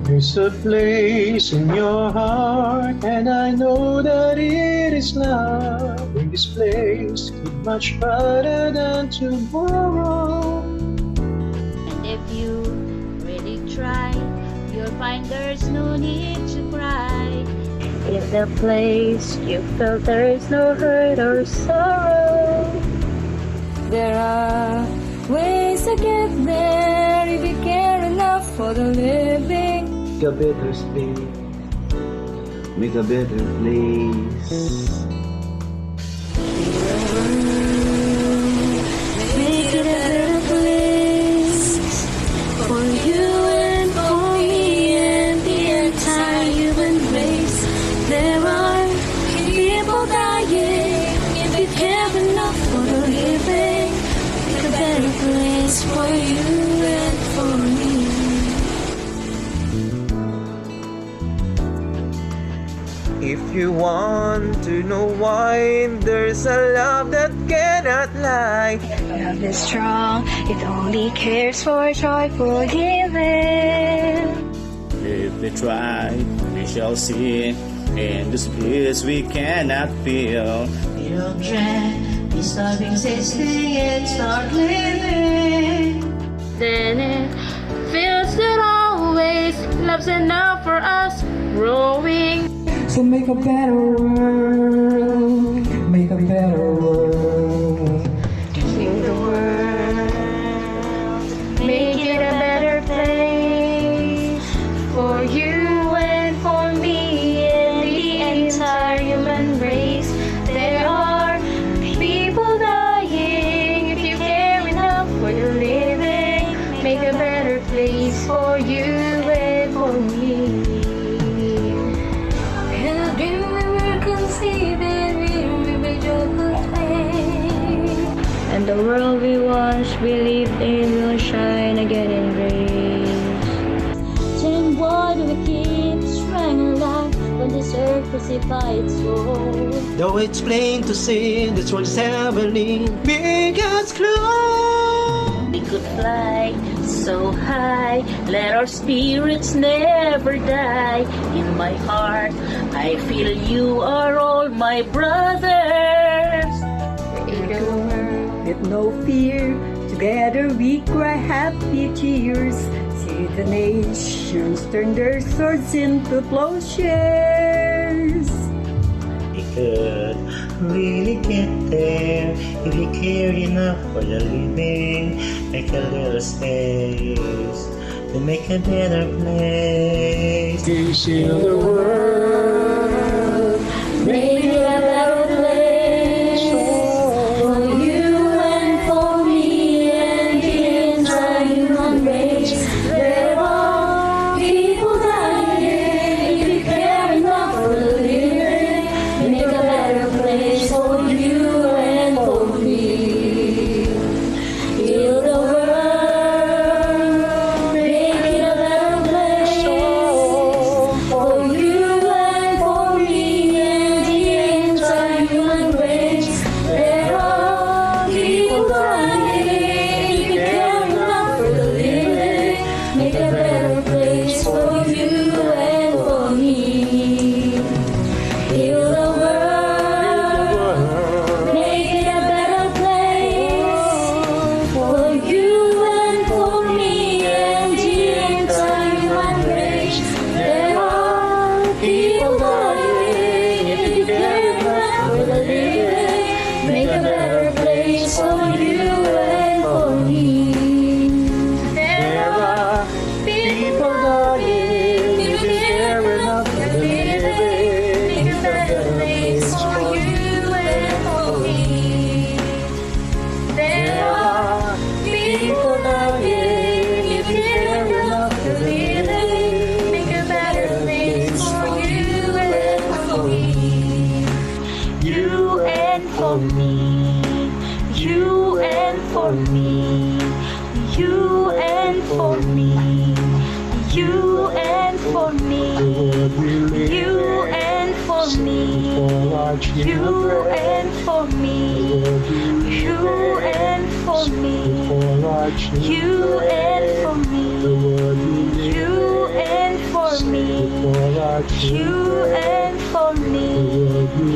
There's a place in your heart, and I know that it is love. In this place, could much better than tomorrow. And if you really try, you'll find there's no need to cry. In the place you felt there's no hurt or sorrow. There are ways to get there if you care enough for the living. Make a better space, make a better place. Make it a better place for you and for me and the entire human race. There are people dying if you care enough for the living. Make a better place for you and for me. If you want to know why, there's a love that cannot lie. Love is strong, it only cares for joyful living. If we try, we shall see. In this bliss we cannot feel. Children, we stop existing and start living. Then it feels that always love's enough for us growing. So make a better world, make a better world. Sing the world, make it a better place for you and for me and the entire human race. There are people dying if you care enough for the living. Make a better place for you and for me. And the world we once believed in will shine again in grace. Then why do we keep strangling life when this earth crucified its soul? Though it's plain to see this world's heavenly, make us close. We could fly so high, let our spirits never die. In my heart, I feel you are all my brothers. In the world with no fear, together we cry happy tears. See the nations turn their swords into plowshares. We could really get there if you care enough for the living. Make a little space to make a better place. Peace in the world, Make it a better place for you and for me and the entire human race. There are people dying if you care enough for the living. Make a better place for you and for me. Heal the world, make it a better place for you and for me and the entire human race. There are people dying if you care enough for the living. Make a better place for you and for me. Heal the world, make it a better place for you and for me and the entire human race. There are people dying if you care enough for the living. Make a better place for you and for me. There are people dying if you care enough for the living. Make a better place for you and for me. There are people dying if you care enough for the living. Make a better place for you and for me. you and for me, you and for me, you and for me, you and for me, you and for for me, you and for me, you and for me, you and for me, you and for me, you and for me, you and for me.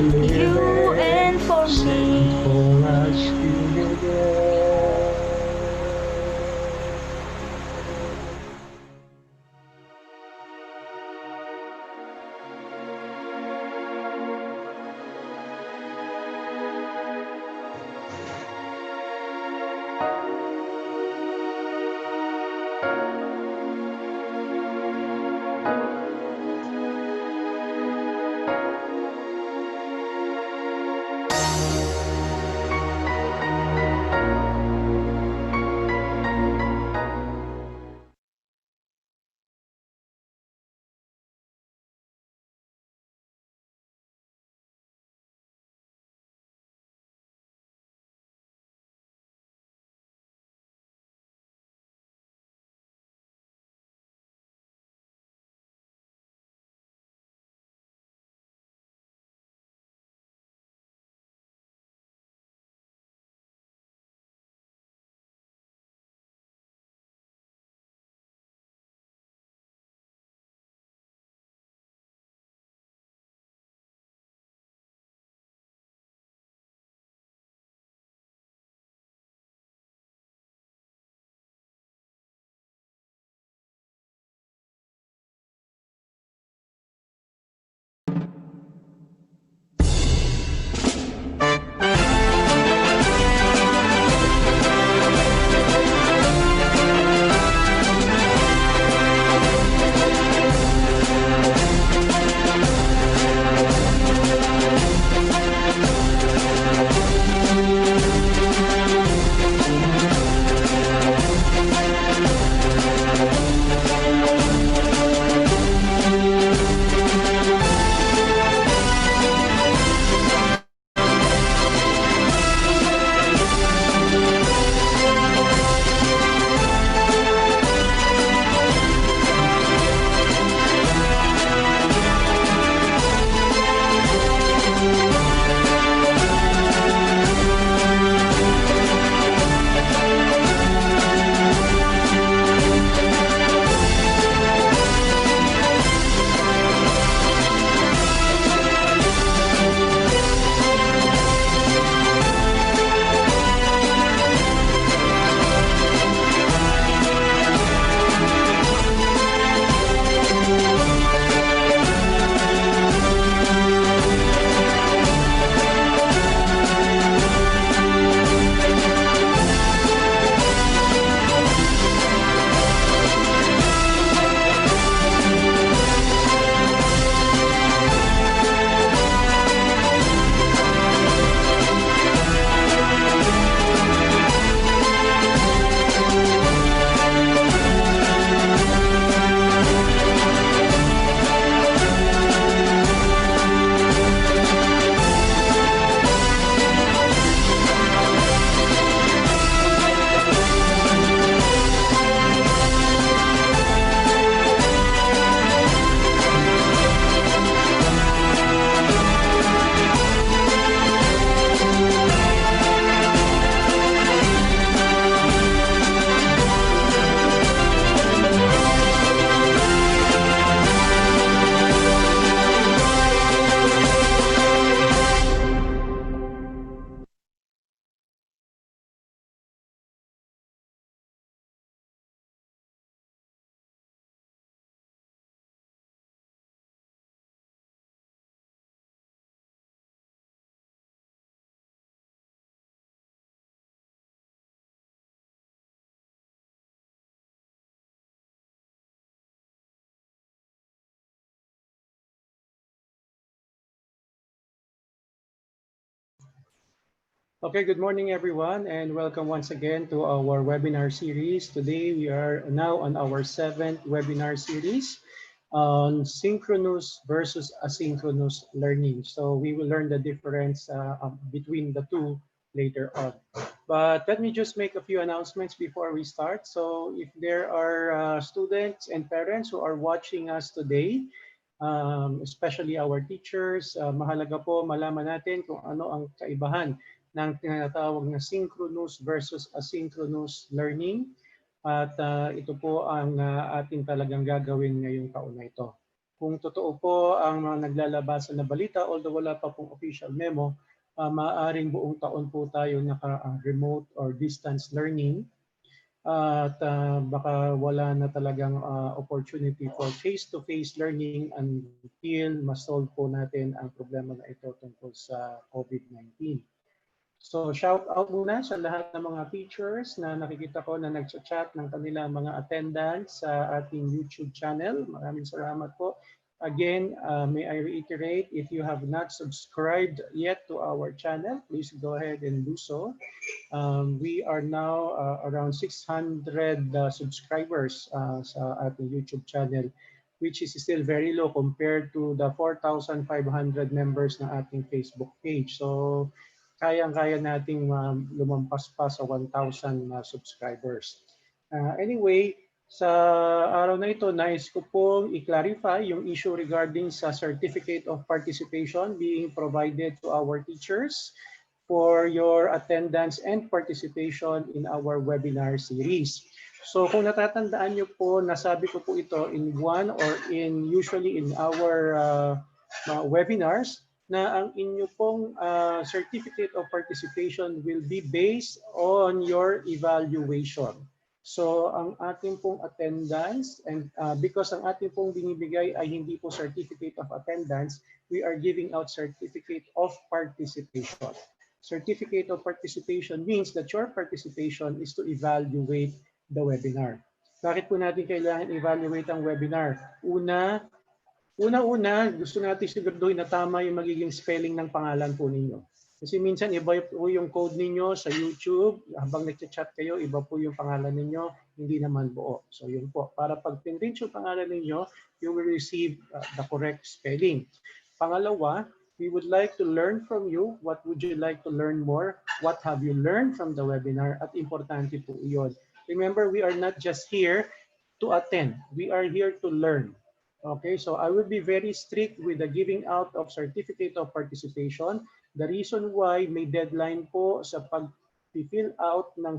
Okay, good morning everyone and welcome once again to our webinar series. Today we are now on our 7th webinar series on synchronous versus asynchronous learning. So we will learn the difference between the two later on. But let me just make a few announcements before we start. So if there are students and parents who are watching us today, especially our teachers. Mahalaga po malaman natin kung ano ang kaibahan ng tinatawag na synchronous versus asynchronous learning. At ito po ang ating talagang gagawin ngayong taon na ito. Kung totoo po ang mga naglalabasan na balita, although wala pa pong official memo, maaaring buong taon po tayo naka-remote or distance learning at baka wala na talagang opportunity for face-to-face learning until ma-solve po natin ang problema na ito tungkol sa COVID-19. So shout out muna sa lahat ng mga teachers na nakikita ko na nag-chat ng kanilang mga attendance sa ating YouTube channel. Maraming salamat po. Again, may I reiterate, if you have not subscribed yet to our channel, please go ahead and do so. We are now around 600 subscribers sa ating YouTube channel, which is still very low compared to the 4,500 members ng ating Facebook page. So kayang-kaya nating lumampas pa sa 1,000 subscribers. Anyway, sa araw na ito, nais ko pong i-clarify yung issue regarding sa Certificate of Participation being provided to our teachers for your attendance and participation in our webinar series. So kung natatandaan nyo po, nasabi ko po ito in one or usually in our webinars, na ang inyo pong certificate of participation will be based on your evaluation. So ang ating pong attendance, and because ang ating pong binibigay ay hindi po certificate of attendance, we are giving out certificate of participation. Certificate of participation means that your participation is to evaluate the webinar. Bakit po natin kailangan evaluate ang webinar? Una-una, gusto natin siguraduhin na tama yung magiging spelling ng pangalan po ninyo. Kasi minsan iba po yung code ninyo sa YouTube, habang nag-chat kayo, iba po yung pangalan ninyo, hindi naman buo. So yun po, para pag pinrint yung pangalan ninyo, you will receive the correct spelling. Pangalawa, we would like to learn from you. What would you like to learn more? What have you learned from the webinar? At importante po yun. Remember, we are not just here to attend. We are here to learn. Okay, so I will be very strict with the giving out of certificate of participation. The reason why may deadline po sa pag-fill out ng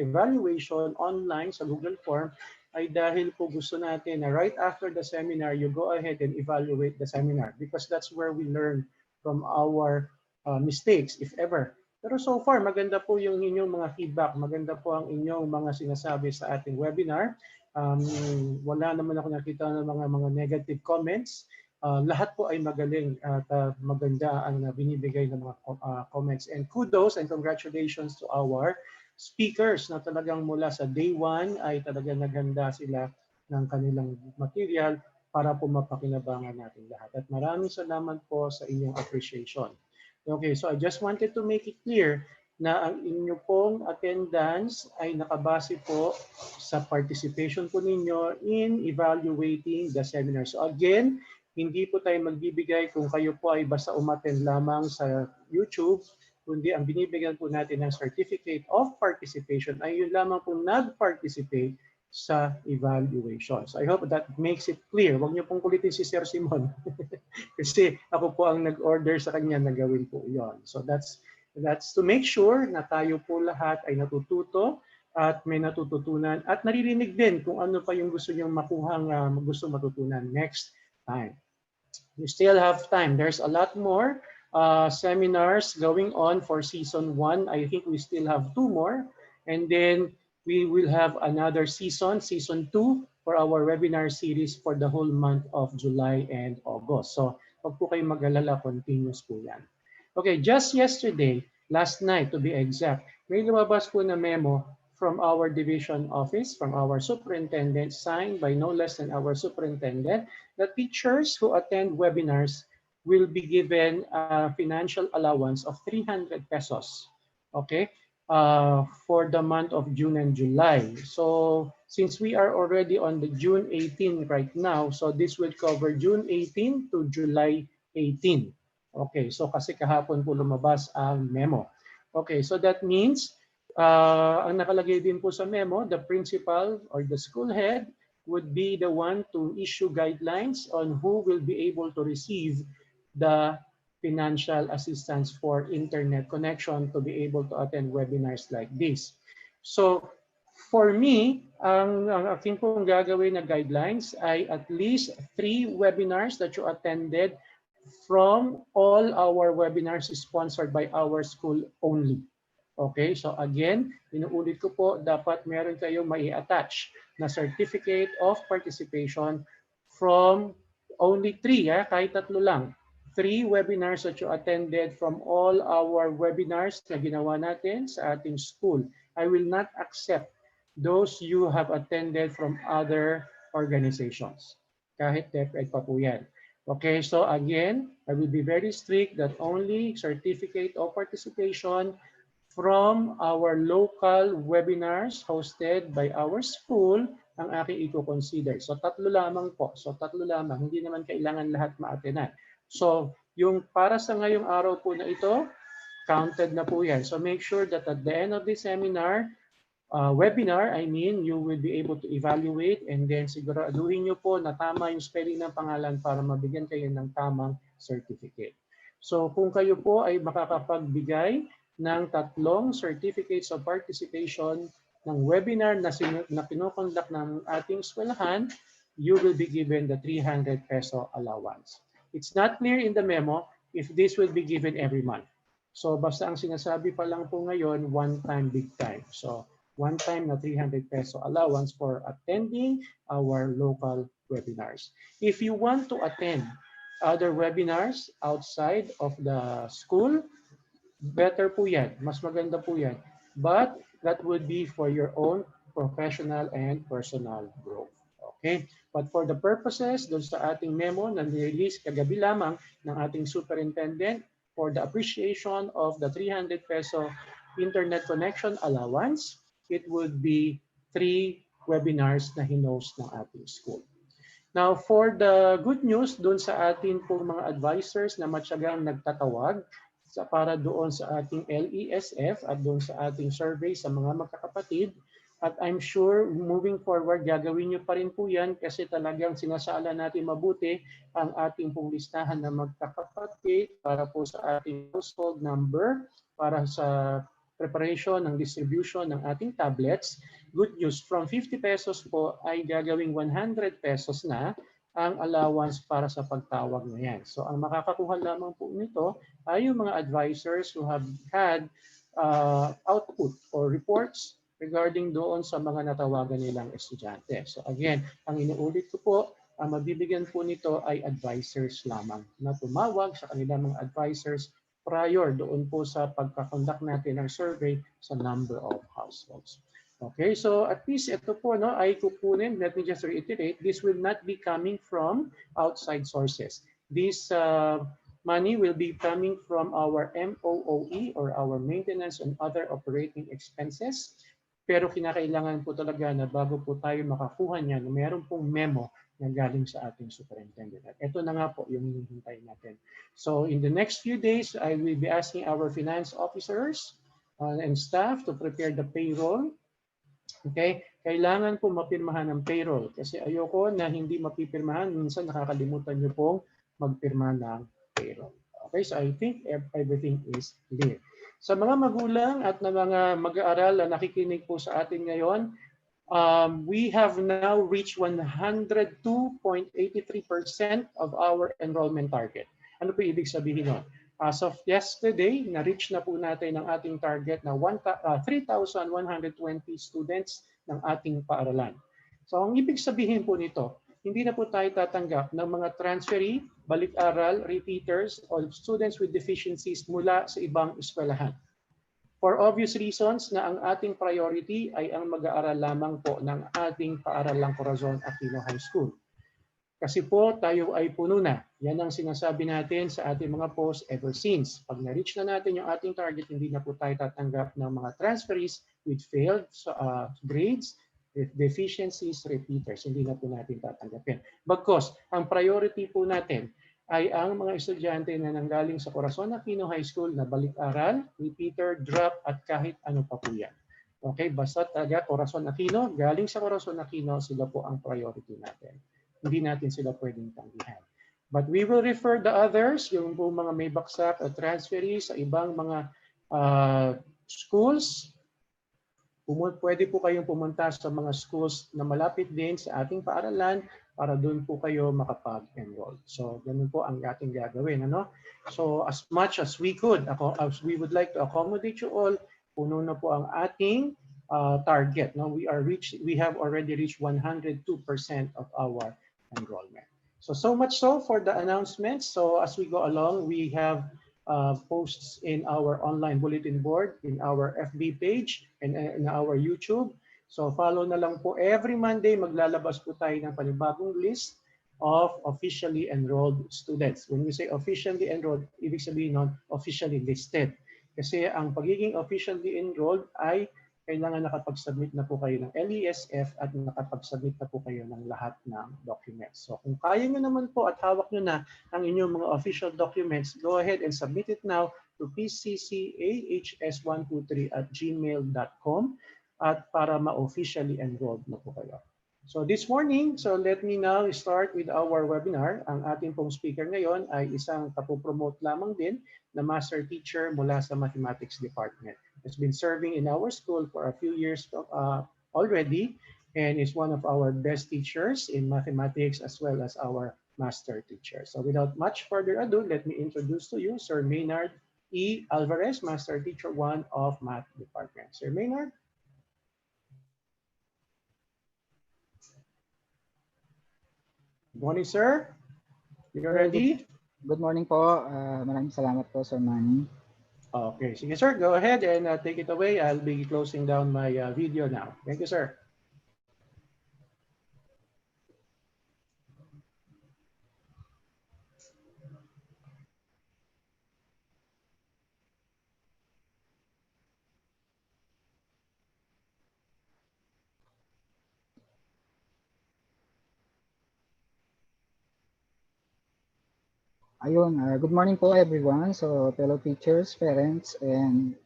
evaluation online sa Google Form ay dahil po gusto natin na right after the seminar, you go ahead and evaluate the seminar because that's where we learn from our mistakes, if ever. Pero so far, maganda po yung inyong mga feedback, maganda po ang inyong mga sinasabi sa ating webinar. Wala naman ako nakita ng mga negative comments. Lahat po ay magaling at maganda ang binibigay ng mga comments. And kudos and congratulations to our speakers na talagang mula sa day 1 ay talagang naghanda sila ng kanilang material para po mapakinabangan natin lahat. At maraming salamat po sa inyong appreciation. Okay, so I just wanted to make it clear na ang inyo pong attendance ay nakabase po sa participation po ninyo in evaluating the seminar. So again, hindi po tayo magbibigay kung kayo po ay basta umattend lamang sa YouTube, kundi ang binibigyan po natin ng certificate of participation ay yun lamang po nag-participate sa evaluation. So I hope that makes it clear. Huwag niyo pong kulitin si Sir Simon. Kasi ako po ang nag-order sa kanya na gawin po yon. So that's to make sure na tayo po lahat ay natututo at may natututunan at naririnig din kung ano pa yung gusto niyong makuhang gusto matutunan next time. You still have time. There's a lot more seminars going on for season 1. I think we still have 2 more. And then we will have another season 2, for our webinar series for the whole month of July and August. So, huwag po kayong mag-alala, continuous po yan. Okay, just yesterday, last night to be exact, may lumabas po na memo from our division office, from our superintendent, signed by no less than our superintendent, that teachers who attend webinars will be given a financial allowance of 300 pesos. Okay? For the month of June and July. So since we are already on the June 18 right now, so this will cover June 18 to July 18. Okay, so kasi kahapon po lumabas ang memo. Okay, so that means ang nakalagay din po sa memo, the principal or the school head would be the one to issue guidelines on who will be able to receive the financial assistance for internet connection to be able to attend webinars like this. So for me, ang aking pong gagawin na guidelines ay at least 3 webinars that you attended from all our webinars sponsored by our school only. Okay, so again, inuulit ko po, dapat meron kayong mai-attach na certificate of participation from only 3, kahit 3 lang. 3 webinars that you attended from all our webinars na ginawa natin sa ating school. I will not accept those you have attended from other organizations. Kahit DepEd pa po yan. Okay, so again, I will be very strict that only certificate of participation from our local webinars hosted by our school ang aking i-consider. So 3 lamang po. So 3 lamang. Hindi naman kailangan lahat ma-attenan. So yung para sa ngayong araw po na ito, counted na po yan. So make sure that at the end of the seminar, webinar, you will be able to evaluate and then siguraduhin nyo po na tama yung spelling ng pangalan para mabigyan kayo ng tamang certificate. So kung kayo po ay makakapagbigay ng 3 certificates of participation ng webinar na kinoconduct ng ating eskwelahan, you will be given the 300 peso allowance. It's not clear in the memo if this will be given every month. So basta ang sinasabi pa lang po ngayon, one time, big time. So one time na 300 peso allowance for attending our local webinars. If you want to attend other webinars outside of the school, better po yan. Mas maganda po yan. But that would be for your own professional and personal growth. Okay? But for the purposes, doon sa ating memo na nirelease kagabi lamang ng ating superintendent for the appreciation of the 300 peso internet connection allowance, it would be 3 webinars na hinost ng ating school. Now, for the good news, doon sa ating pong mga advisors na matyagang nagtatawag para doon sa ating LESF at doon sa ating survey sa mga magkakapatid. At I'm sure moving forward, gagawin nyo pa rin po yan kasi talagang sinasala natin mabuti ang ating pong listahan na magkakapatid para po sa ating household number, para sa preparation ng distribution ng ating tablets. Good news, from 50 pesos po ay gagawing 100 pesos na ang allowance para sa pagtawag na yan. So ang makakakuha lamang po nito ay yung mga advisors who have had output or reports regarding doon sa mga natawagan nilang estudyante. So again, ang inuulit ko po, ang mabibigyan po nito ay advisors lamang na tumawag sa kanilang mga advisors prior doon po sa pagkakonduct natin ng survey sa number of households. Okay, so at least ito po ay kukunin, let me just reiterate, this will not be coming from outside sources. This money will be coming from our MOOE or our maintenance and other operating expenses. Pero kinakailangan po talaga na bago po tayo makakuha niyan, meron pong memo na galing sa ating superintendent. At ito na nga po yung hinihintay natin. So in the next few days, I will be asking our finance officers and staff to prepare the payroll. Okay? Kailangan po mapirmahan ng payroll kasi ayoko na hindi mapipirmahan. Minsan nakakalimutan nyo pong magpirma ng payroll. Okay? So I think everything is clear. Sa mga magulang at na mga mag-aaral na nakikinig po sa atin ngayon, we have now reached 102.83% of our enrollment target. Ano po ibig sabihin nun? As of yesterday, na-reach na po natin ang ating target na 3,120 students ng ating paaralan. So ang ibig sabihin po nito, hindi na po tayo tatanggap ng mga transferee, balik-aral, repeaters, or students with deficiencies mula sa ibang eskwelahan. For obvious reasons na ang ating priority ay ang mag-aaral lamang po ng ating paaralang Corazon Aquino High School. Kasi po tayo ay puno na. Yan ang sinasabi natin sa ating mga posts ever since. Pag na-reach na natin yung ating target, hindi na po tayo tatanggap ng mga transferees with failed grades, with deficiencies, repeaters. Hindi na po natin tatanggapin. Bagkos, ang priority po natin ay ang mga estudyante na nanggaling sa Corazon Aquino High School na balik-aral, repeater, drop, at kahit ano pa po yan. Okay, basta taga Corazon Aquino, galing sa Corazon Aquino, sila po ang priority natin. Hindi natin sila pwedeng tanggihan. But we will refer the others, yung po mga may baksak at transferees sa ibang mga schools. Pwede po kayong pumunta sa mga schools na malapit din sa ating paaralan para doon po kayo makapag-enroll. So, ganun po ang ating gagawin. Ano? So, as much as we could, as we would like to accommodate you all, puno na po ang ating target. No? We have already reached 102% of our enrollment. So much so for the announcements. So as we go along, we have posts in our online bulletin board, in our FB page, and in our YouTube. So follow na lang po. Every Monday, maglalabas po tayo ng panibagong list of officially enrolled students. When we say officially enrolled, ibig sabihin nun, officially listed. Kasi ang pagiging officially enrolled ay kailangan nakapag-submit na po kayo ng LESF at nakapag-submit na po kayo ng lahat ng documents. So kung kaya nyo naman po at hawak nyo na ang inyong mga official documents, go ahead and submit it now to PCCAHS123@gmail.com at para ma-officially enrolled na po kayo. So this morning, let me now start with our webinar. Ang ating pong speaker ngayon ay isang kapopromote lamang din na master teacher mula sa Mathematics Department. Has been serving in our school for a few years already and is one of our best teachers in mathematics as well as our master teacher. So without much further ado, let me introduce to you Sir Maynard E. Alvarez, Master Teacher 1 of Math Department. Sir Maynard. Good morning, sir. You're ready? Good morning po. Maraming salamat po, Sir Manny. Okay, sige sir, go ahead and take it away. I'll be closing down my video now. Thank you, sir. Ayun, good morning po everyone. So, fellow teachers, parents, and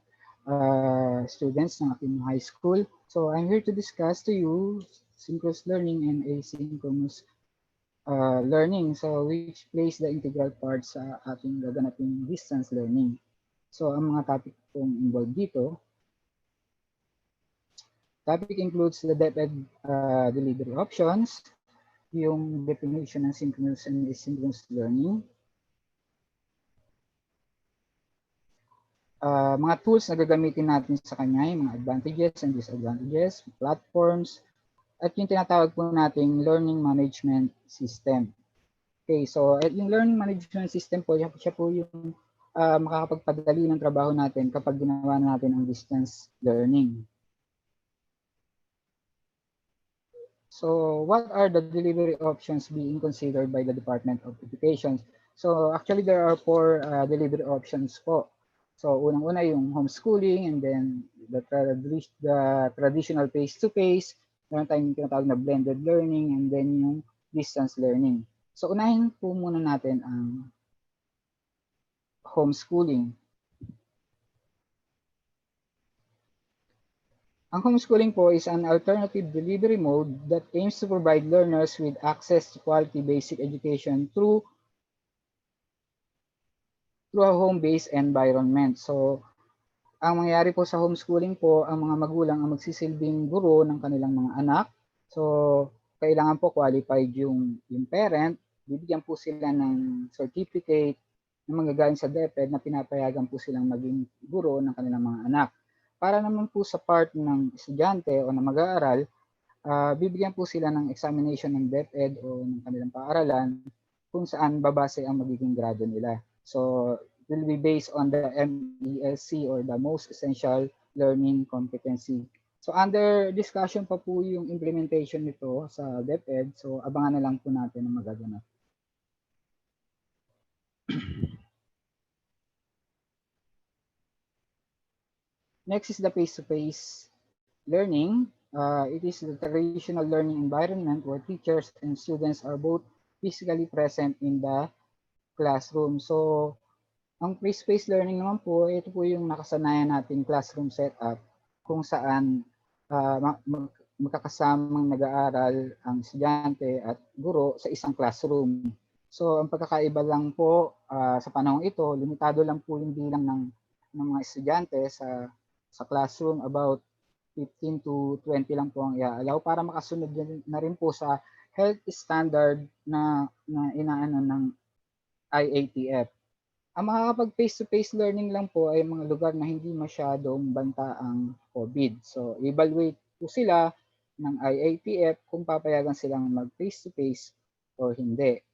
students ng ating high school. So, I'm here to discuss to you synchronous learning and asynchronous learning. So, which plays the integral part sa ating gaganaping distance learning. So, ang mga topic pong involved dito, topic includes the DepEd delivery options, yung definition ng synchronous and asynchronous learning, mga tools na gagamitin natin sa kanya, yung mga advantages and disadvantages, platforms, at yung tinatawag po nating learning management system. Okay, so yung learning management system po, siya po yung makakapagpadali ng trabaho natin kapag ginawa natin ang distance learning. So what are the delivery options being considered by the Department of Education? So actually there are 4 delivery options po. So unang-una yung homeschooling, and then the traditional face-to-face, meron tayong tinatawag na blended learning, and then yung distance learning. So unahin po muna natin ang homeschooling. Ang homeschooling po is an alternative delivery mode that aims to provide learners with access to quality basic education through a home-based environment. So, ang mangyayari po sa homeschooling po, ang mga magulang ang magsisilbing guro ng kanilang mga anak. So, kailangan po qualified yung parent. Bibigyan po sila ng certificate na manggagaling sa DepEd na pinapayagan po silang maging guro ng kanilang mga anak. Para naman po sa part ng estudyante o na mag-aaral, bibigyan po sila ng examination ng DepEd o ng kanilang paaralan kung saan babase ang magiging grado nila. So, it will be based on the MELC or the most essential learning competency. So, under discussion pa po yung implementation nito sa DepEd. So, abangan na lang po natin ang magaganap. Next is the face-to-face learning. It is the traditional learning environment where teachers and students are both physically present in the classroom. So, ang face-to-face learning naman po, ito po yung nakasanayan nating classroom setup. kung saan magkakasamang nag-aaral ang estudyante at guro sa isang classroom. So ang pagkakaiba lang po sa panahong ito, limitado lang po yung bilang ng mga estudyante sa classroom, about 15 to 20 lang po ang i-allow para makasunod na rin po sa health standard na inaano ng IATF. Ang makakapag face-to-face learning lang po ay mga lugar na hindi masyadong banta ang COVID. So, evaluate po sila ng IATF kung papayagan silang mag face-to-face or hindi.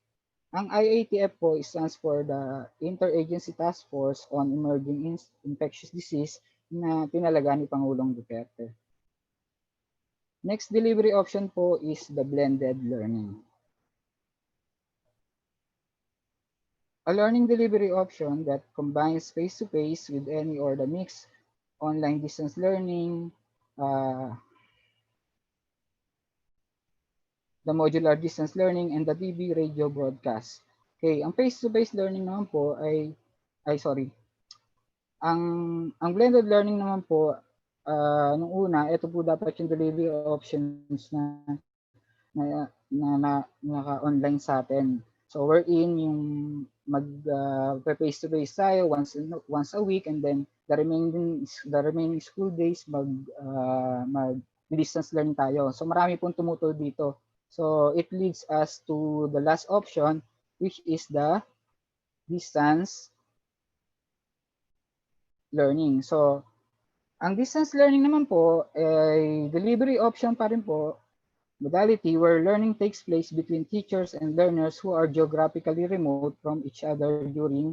Ang IATF po stands for the Interagency Task Force on Emerging Infectious Disease na pinalaga ni Pangulong Duterte. Next delivery option po is the blended learning. A learning delivery option that combines face-to-face with any or the mixed online distance learning, the modular distance learning, and the TV radio broadcast. Okay, ang face-to-face learning naman po ang blended learning naman po, nung una, ito po dapat yung delivery options na naka-online sa atin. So wherein yung face-to-face tayo once a week, and then the remaining school days mag distance learning tayo. So marami pong tumutol dito. So it leads us to the last option, which is the distance learning. So ang distance learning naman po ay delivery option pa rin po, modality where learning takes place between teachers and learners who are geographically remote from each other during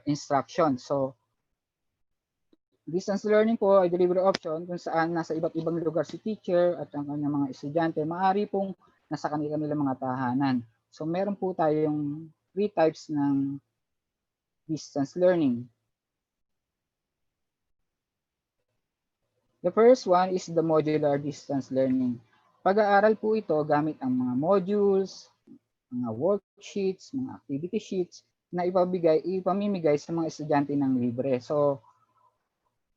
instruction. So, distance learning po ay delivery option kung saan nasa iba't ibang lugar si teacher at ang kanyang mga estudyante, maaari pong nasa kanilang mga tahanan. So, meron po tayong 3 types ng distance learning. The first one is the modular distance learning. Pag-aaral po ito gamit ang mga modules, mga worksheets, mga activity sheets na ipamimigay sa mga estudyante ng libre. So,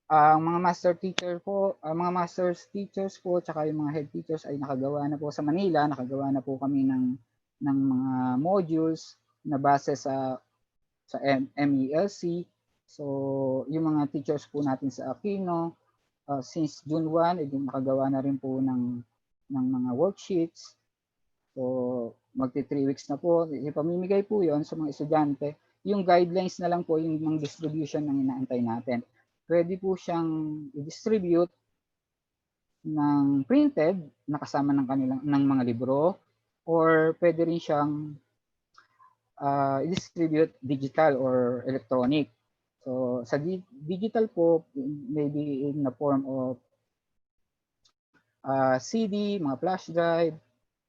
ang mga master teachers po, tsaka yung mga head teachers ay nakagawa na po sa Manila, nakagawa na po kami ng mga modules na base sa MELC. So, yung mga teachers po natin sa Aquino, since June 1, nakagawa na rin po ng mga worksheets. So, magti 3 weeks na po. Ipamimigay po yon sa mga estudyante. Yung guidelines na lang po yung mga distribution ng inaantay natin. Pwede po siyang i-distribute ng printed na kasama ng mga libro, or pwede rin siyang i-distribute digital or electronic. So, sa digital po, maybe in the form of CD, mga flash drive,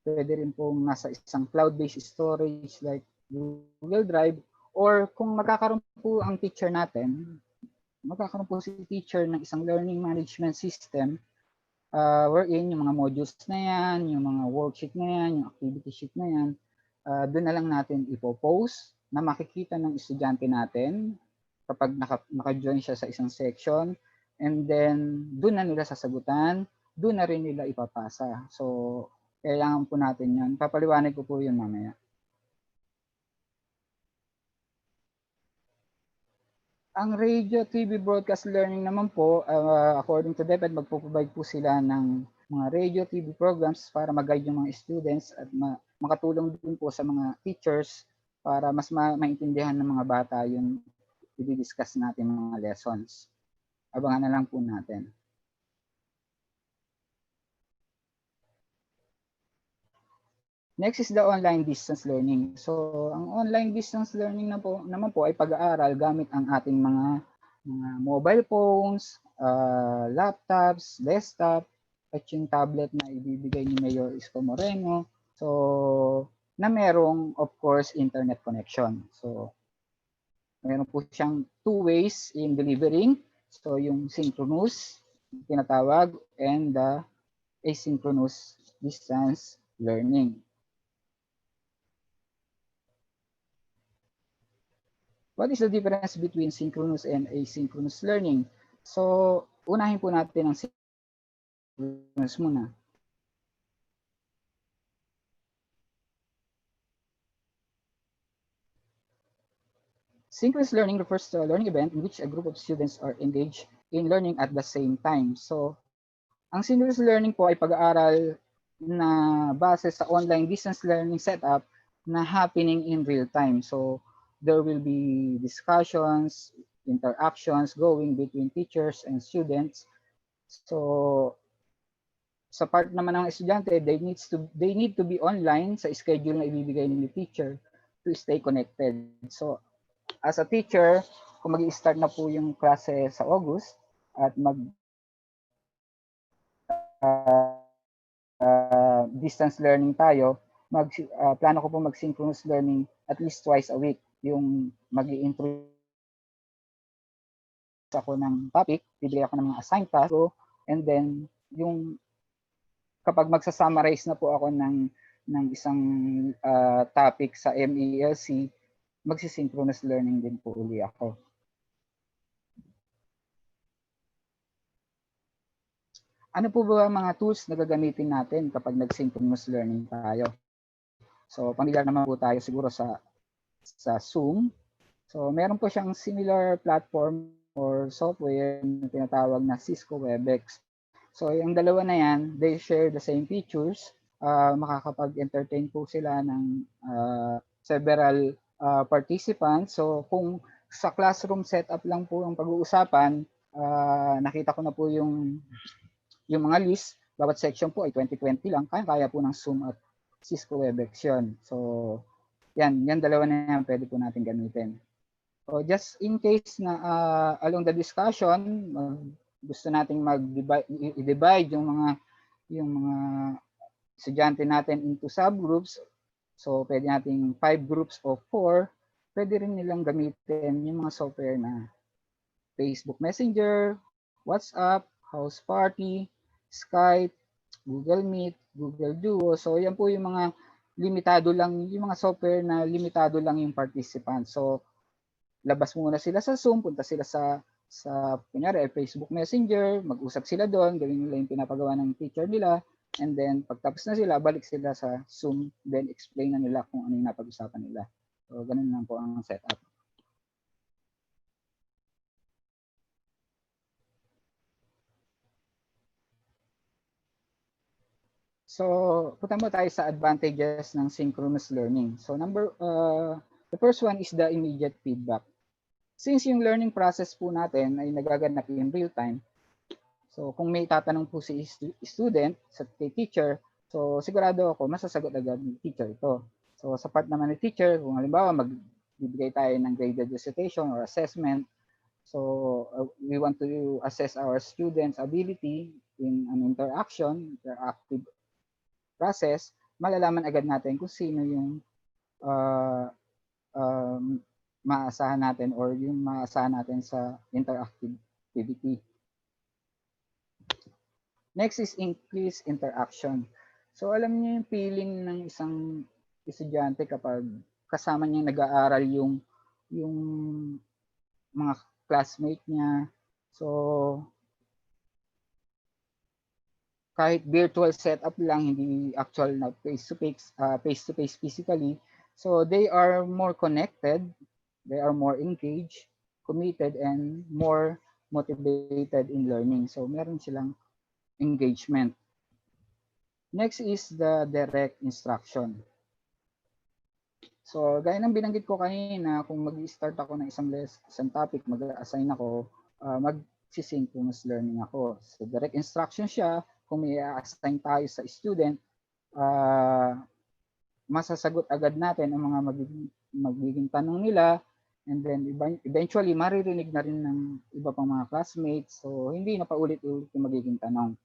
pwede rin pong nasa isang cloud-based storage like Google Drive, or kung magkakaroon po ang teacher natin, magkakaroon po si teacher ng isang learning management system wherein yung mga modules na yan, yung mga worksheet na yan, yung activity sheet na yan, doon na lang natin ipopost na makikita ng estudyante natin kapag naka-join siya sa isang section, and then doon na nila sasagutan, doon na rin nila ipapasa. So, kailangan po natin yan. Papaliwanag ko po yun mamaya. Ang radio, TV broadcast learning naman po, according to DepEd, magpo-provide po sila ng mga radio, TV programs para mag-guide yung mga students at makatulong din po sa mga teachers para mas maintindihan ng mga bata yung i-discuss natin mga lessons. Abangan na lang po natin. Next is the online distance learning. So, ang online distance learning naman po ay pag-aaral gamit ang ating mga mobile phones, laptops, desktop, at yung tablet na ibibigay ni Mayor Isko Moreno. So, na merong, of course, internet connection. So, meron po siyang 2 ways in delivering. So, yung synchronous, tinatawag, and the asynchronous distance learning. What is the difference between synchronous and asynchronous learning? So, unahin po natin ang synchronous muna. Synchronous learning refers to a learning event in which a group of students are engaged in learning at the same time. So, ang synchronous learning po ay pag-aaral na base sa online distance learning setup na happening in real time. So, there will be discussions, interactions going between teachers and students. So, sa part naman ng estudyante, they need to be online sa schedule na ibibigay ni teacher to stay connected. So, as a teacher, kung mag-i-start na po yung klase sa August at distance learning tayo, plano ko po mag-synchronous learning at least twice a week. Yung mag-i-introduce ako ng topic, bibigay ako ng mga assigned task ko, and then yung kapag magsa-summarize na po ako ng isang topic sa MELC, magsi-synchronous learning din po uli ako. Ano po ba mga tools na gagamitin natin kapag nag-synchronous learning tayo? So, pamilyar naman po tayo siguro sa Zoom. So, meron po siyang similar platform or software na tinatawag na Cisco WebEx. So, yung dalawa na yan, they share the same features. Makakapag-entertain po sila ng several participants. So, kung sa classroom setup lang po ang pag-uusapan, nakita ko na po yung mga list, bawat section po ay 2020 lang, kaya po ng Zoom at Cisco WebEx yun. So, yan dalawa na yan pwede po natin gamitin. So, just in case na along the discussion, gusto nating i-divide yung mga estudyante natin into subgroups. So, pwede nating 5 groups of 4. Pwede rin nilang gamitin yung mga software na Facebook Messenger, WhatsApp, House Party, Skype, Google Meet, Google Duo. So, yan po yung mga limitado lang, yung mga software na limitado lang yung participant. So, labas muna sila sa Zoom, punta sila sa kunyari, Facebook Messenger, mag-usap sila doon, gawin nila yung pinapagawa ng teacher nila, and then pagtapos na sila, balik sila sa Zoom, then explain na nila kung ano yung napag-usapan nila. So, ganun lang po ang setup. So, punta mo tayo sa advantages ng synchronous learning. So, the first one is the immediate feedback. Since yung learning process po natin ay nagaganap in real time, so kung may tatanong po si student sa teacher, so sigurado ako masasagot agad ng teacher ito. So, sa part naman ng teacher, kung halimbawa magbibigay tayo ng graded recitation or assessment, so we want to assess our students' ability in an interactive process, malalaman agad natin kung sino yung maasahan natin or yung maasahan natin sa interactivity. Next is increased interaction. So alam niyo yung feeling ng isang estudyante kapag kasama niya nag-aaral yung mga classmate niya. So kahit virtual setup lang, hindi actual na face-to-face physically. So they are more connected, they are more engaged, committed, and more motivated in learning. So meron silang engagement. Next is the direct instruction. So gaya ng binanggit ko kanina, kung mag-start ako ng isang topic, mag-assign ako, mag-synchronous learning ako. So direct instruction siya. Kung may assign tayo sa student, masasagot agad natin ang mga magiging tanong nila, and then eventually maririnig na rin ng iba pang mga classmates. So hindi na paulit-ulit yung magiging tanong.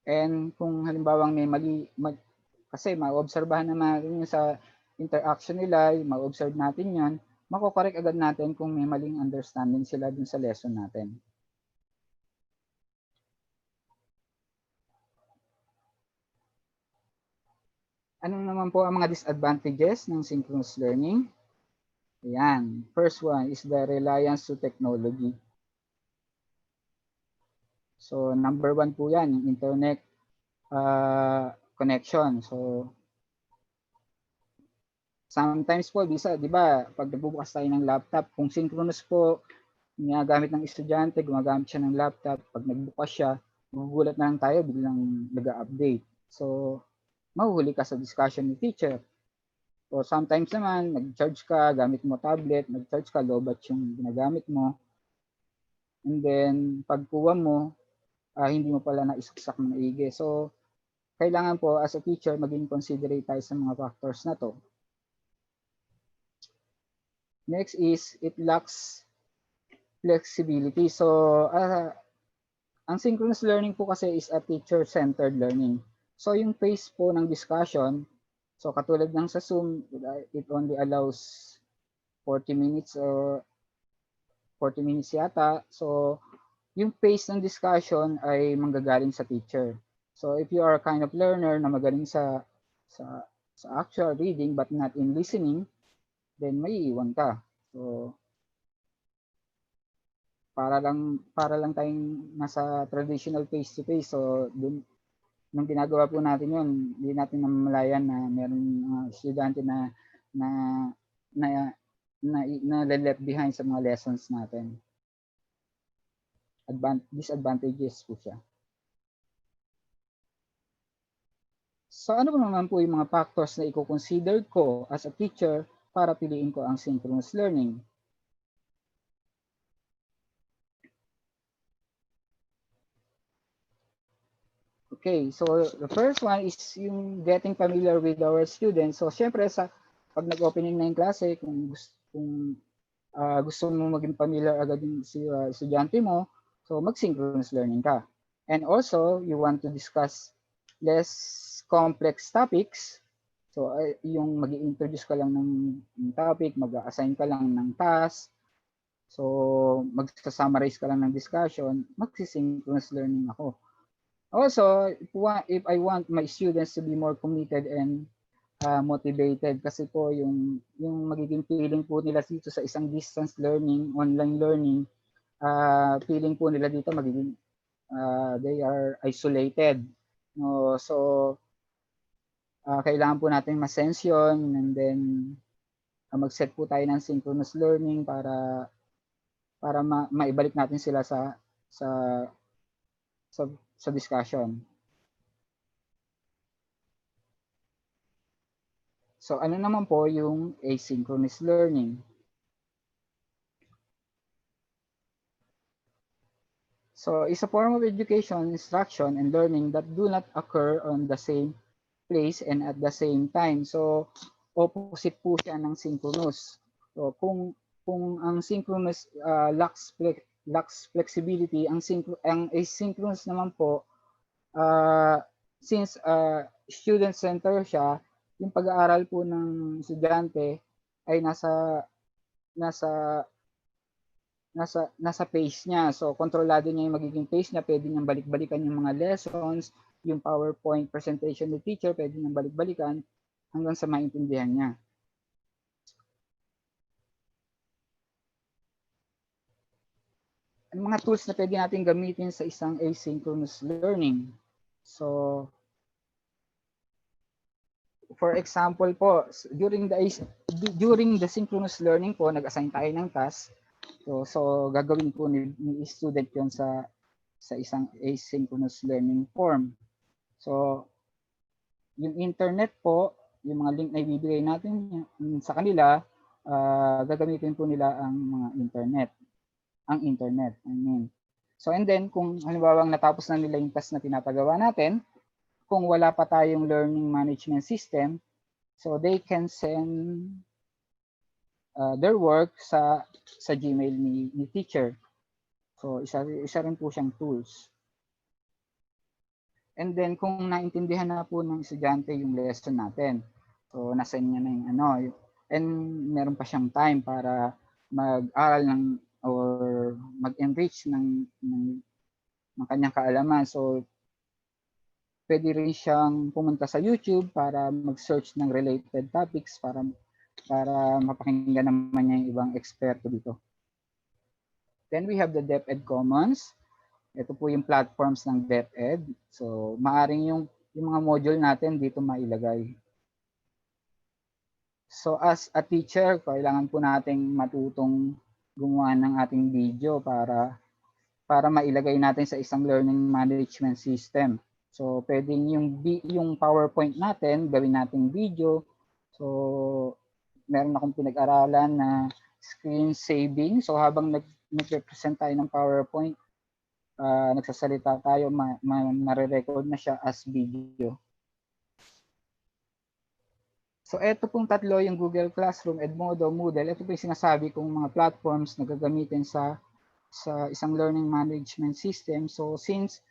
And kung halimbawang may kasi ma-obserbahan naman sa interaction nila, ma-observe natin yan, mako-correct agad natin kung may maling understanding sila dun sa lesson natin. Ano naman po ang mga disadvantages ng synchronous learning? Ayan. First one is the reliance to technology. So, number one po yan, yung internet connection. So, sometimes po, bisa, di ba, pag nagbubukas tayo ng laptop, kung synchronous po, ginagamit ng estudyante, gumagamit siya ng laptop, pag nagbukas siya, magugulat na lang tayo, biglang nag-update. So, mahuhuli ka sa discussion ni teacher. So, sometimes naman, nag-charge ka, gamit mo tablet, nag-charge ka, low batch yung ginagamit mo. And then, pagkuha mo, hindi mo pala naisaksak ng maigi. So, kailangan po as a teacher, maging considerate tayo sa mga factors na to. Next is, it lacks flexibility. So, ang synchronous learning po kasi is a teacher-centered learning. So, yung pace po ng discussion, so katulad ng sa Zoom, it only allows 40 minutes or 40 minutes yata. So, yung pace ng discussion ay manggagaling sa teacher. So, if you are a kind of learner na magaling sa actual reading but not in listening, then may iwan ka. So, para lang tayong nasa traditional face-to-face. So, dun, nung ginagawa po natin yun, hindi natin namamalayan na meron mga estudyante na left behind sa mga lessons natin. Disadvantages po siya. So ano ba naman po yung mga factors na i-consider ko as a teacher para piliin ko ang synchronous learning? Okay, so the first one is yung getting familiar with our students. So syempre pag nag-opening na yung klase, kung gusto mo maging familiar agad yung estudyante mo, so mag-synchronous learning ka. And also, you want to discuss less complex topics. So, yung mag-introduce ka lang ng topic, mag-assign ka lang ng task. So, mag-summarize ka lang ng discussion, mag-synchronous learning ako. Also, if I want my students to be more committed and motivated, kasi po yung magiging feeling po nila dito sa isang distance learning, online learning, feeling po nila dito magiging they are isolated. No? So, kailangan po natin ma-sense yun, and then mag-set po tayo ng synchronous learning para maibalik natin sila sa discussion. So, ano naman po yung asynchronous learning? So, it's a form of education, instruction, and learning that do not occur on the same place and at the same time. So, opposite po siya ng synchronous. So, kung ang synchronous lacks flexibility, ang asynchronous naman po, since student-centered siya, yung pag-aaral po ng estudyante ay nasa pace niya. So, kontrolado niya yung magiging pace niya. Pwede niyang balik-balikan yung mga lessons, yung PowerPoint presentation ng teacher, pwede niyang balik-balikan hanggang sa maintindihan niya. Ang mga tools na pwede natin gamitin sa isang asynchronous learning. So, for example po, during the synchronous learning po, nag-assign tayo ng task. So gagawin po ni student yun sa isang asynchronous learning form. So, yung internet po, yung mga link na ibibigay natin sa kanila, gagamitin po nila ang mga internet. I mean. So, and then, kung halimbawa natapos na nila yung task na pinapagawa natin, kung wala pa tayong learning management system, so they can send their work sa Gmail ni teacher. So, isa rin po siyang tools. And then, kung naintindihan na po ng estudyante yung lesson natin, so nasa niya na yung and meron pa siyang time para mag-aral or mag-enrich ng kanyang kaalaman. So, pwede rin siyang pumunta sa YouTube para mag-search ng related topics para para mapakinggan naman niya yung ibang eksperto dito. Then we have the DepEd Commons. Ito po yung platforms ng DepEd. So maaring yung mga module natin dito mailagay. So as a teacher, kailangan po nating matutong gumawa ng ating video para mailagay natin sa isang learning management system. So pwedeng yung PowerPoint natin, gawin nating video. So meron akong pinag-aralan na screen saving. So habang nag-represent tayo ng PowerPoint, nagsasalita tayo, mare-record na siya as video. So ito pong tatlo, yung Google Classroom, Edmodo, Moodle, ito po yung sinasabi kong mga platforms na gagamitin sa isang learning management system. So since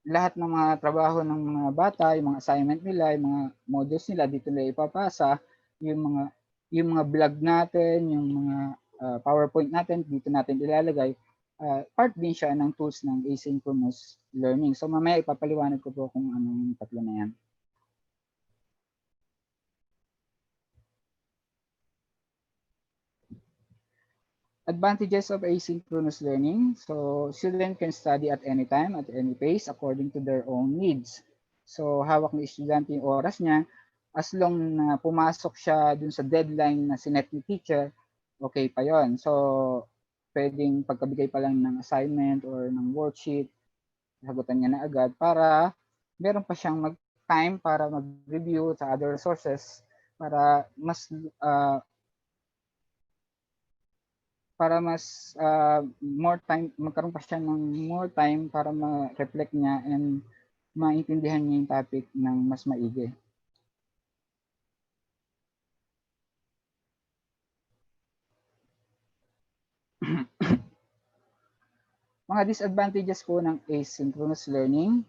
lahat ng mga trabaho ng mga bata, yung mga assignment nila, yung mga modules nila, dito nila ipapasa, yung mga vlog natin, yung mga PowerPoint natin, dito natin ilalagay, part din siya ng tools ng asynchronous learning. So mamaya ipapaliwanag ko po kung ano yung tatlo na yan. Advantages of asynchronous learning. So student can study at any time, at any pace, according to their own needs. So hawak ng estudyante yung oras niya. As long na pumasok siya dun sa deadline na sinet ni teacher, okay pa yon. So pwedeng pagkabigay pa lang ng assignment or ng worksheet, sagutan niya na agad para meron pa siyang time para mag-review sa other resources para mas more time, magkaroon pa siya ng more time para ma-reflect niya and maintindihan niya yung topic ng mas maigi. Mga disadvantages po ng asynchronous learning.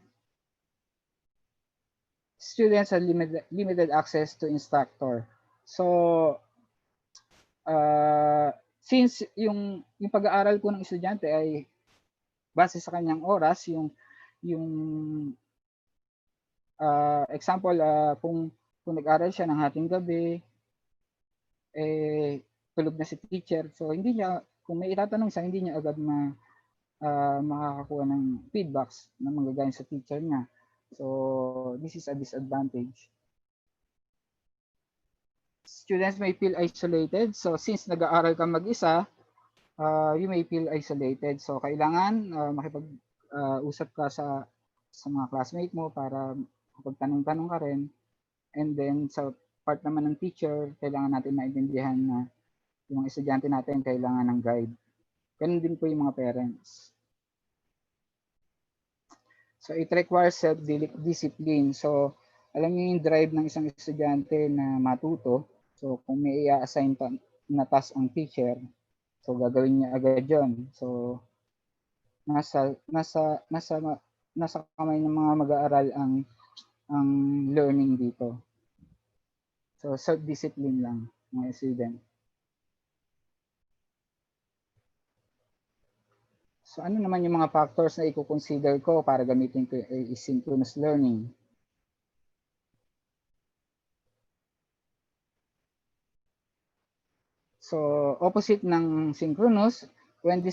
Students have limited access to instructor. So, since yung pag-aaral po ng estudyante ay base sa kanyang oras, yung example, kung nag-aral siya ng hating gabi, tulog na si teacher, so hindi niya, kung may itatanong siya, hindi niya agad makakakuha ng feedbacks na manggagaling sa teacher niya. So this is a disadvantage. Students may feel isolated. So since nag-aaral ka mag-isa, you may feel isolated. So kailangan makipag-usap ka sa mga classmate mo para magtanong-tanong ka rin. And then sa part naman ng teacher, kailangan natin maintindihan na yung estudyante natin kailangan ng guide. Ganun din po yung mga parents. So it requires self-discipline. So alam niyo yung drive ng isang estudyante na matuto. So kung may i-assign na task ang teacher, so gagawin niya agad yun. So nasa kamay ng mga mag-aaral ang learning dito. So self-discipline lang mga student. So ano naman yung mga factors na i-consider ko para gamitin ko yung asynchronous learning? So opposite ng synchronous, when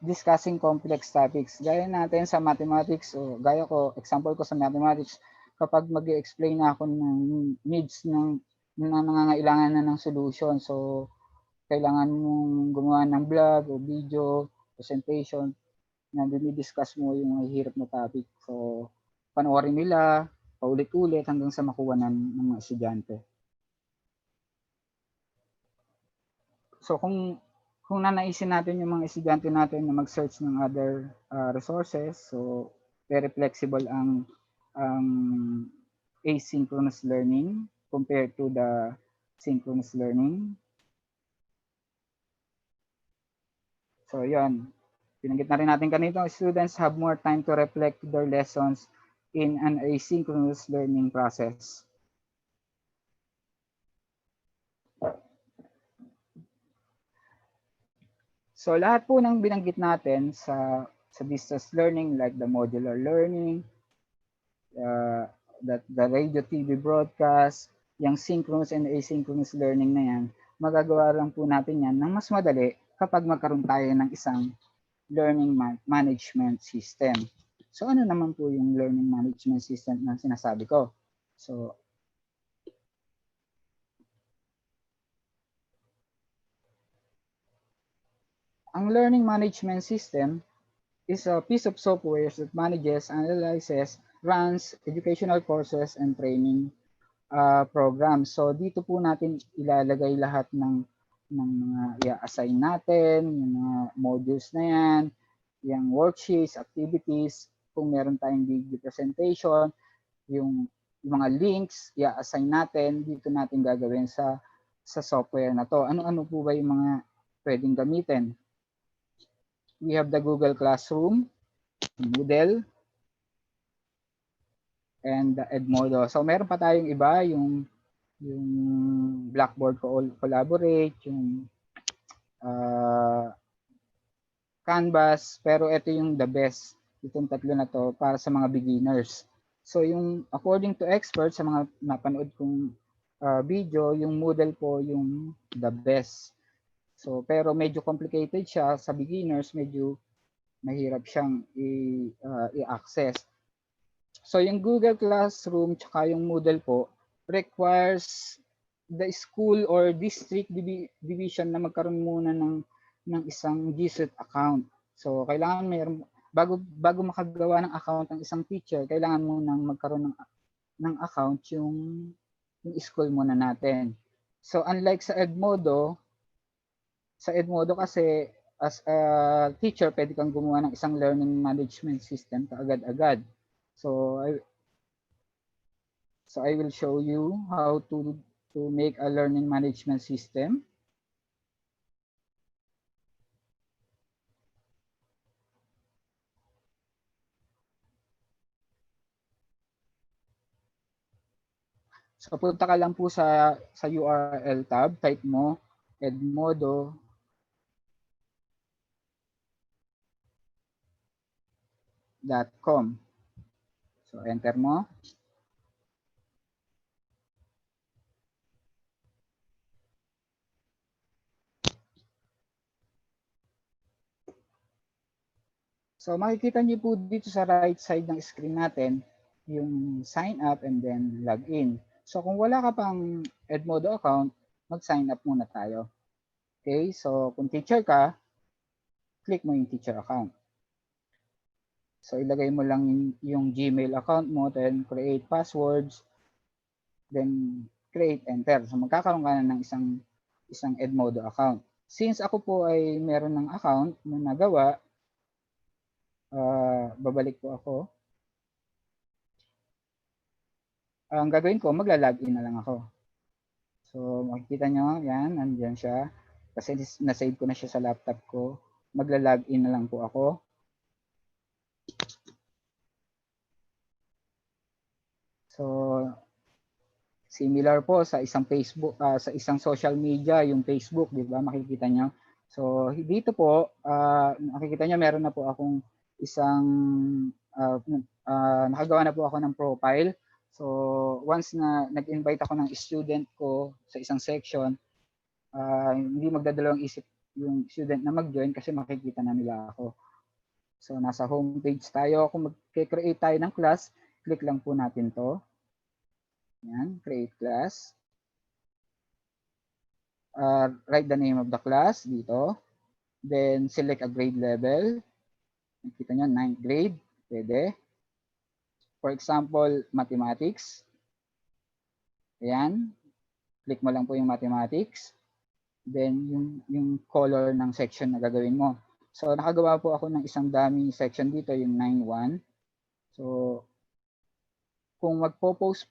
discussing complex topics, gaya natin sa mathematics, o gaya ko, example ko sa mathematics, kapag mag-i-explain na ako ng needs ng nangangailangan na ng solution, so kailangan mong gumawa ng vlog o video, presentation, na dinidiscuss mo yung mahihirap na topic. So, panoorin nila, paulit-ulit hanggang sa makuha ng mga estudyante. So, kung nanaisin natin yung mga estudyante natin na mag-search ng other resources, so very flexible ang asynchronous learning compared to the synchronous learning. So, yan. Pinanggit na rin natin kanito, students have more time to reflect their lessons in an asynchronous learning process. So lahat po ng binanggit natin sa distance learning, like the modular learning, the radio TV broadcast, yung synchronous and asynchronous learning na yan, magagawa lang po natin yan ng mas madali kapag magkaroon tayo ng isang learning management system. So ano naman po yung learning management system na sinasabi ko? So ang learning management system is a piece of software that manages, analyzes, runs educational courses and training programs. So dito po natin ilalagay lahat ng mga i-assign natin, yung mga modules na yan, yung worksheets, activities, kung meron tayong video presentation, yung mga links, i-assign natin, dito natin gagawin sa software na to. Ano-ano po ba yung mga pwedeng gamitin? We have the Google Classroom, Moodle, and the Edmodo. So meron pa tayong iba, yung Blackboard Collaborate, yung Canvas, pero ito yung the best. Itong tatlo na to para sa mga beginners. So yung according to experts, sa mga napanood kong video, yung Moodle po yung the best. So pero medyo complicated siya sa beginners, medyo mahirap siyang i-access. So yung Google Classroom tsaka yung Moodle po requires the school or district division na magkaroon muna ng isang GSUT account. So kailangan mayroon bago makagawa ng account ng isang teacher, kailangan mo nang magkaroon ng account yung school muna natin. So unlike sa Edmodo kasi as a teacher, pwede kang gumawa ng isang learning management system kaagad-agad. So I will show you how to make a learning management system. So punta ka lang po sa URL tab, type mo edmodo.com. So enter mo. So makikita niyo po dito sa right side ng screen natin yung sign up and then log in. So kung wala ka pang Edmodo account, mag-sign up muna tayo. Okay, so kung teacher ka, click mo yung teacher account. So ilagay mo lang yung Gmail account mo, then create passwords, then create enter. So magkakaroon ka na ng isang Edmodo account. Since ako po ay meron ng account na nagawa, babalik po ako. Ang gagawin ko, magla-login na lang ako. So makikita nyo, yan, nandiyan siya. Kasi na-save ko na siya sa laptop ko. Magla-login na lang po ako. So similar po sa isang Facebook, sa isang social media, yung Facebook, di ba? Makikita nyo. So dito po, makikita nyo, meron na po akong isang nakagawa na po ako ng profile. So once na nag-invite ako ng student ko sa isang section, hindi magdadalawang isip yung student na mag-join kasi makikita na nila ako. So nasa homepage tayo. Kung mag-create tayo ng class, click lang po natin to. Yan, create class. Write the name of the class dito. Then select a grade level. Nakita nyo, 9th grade. Pwede. For example, mathematics. Ayan. Click mo lang po yung mathematics. Then yung color ng section na gagawin mo. So nakagawa po ako ng isang daming section dito, yung 9.1. So kung magpo-post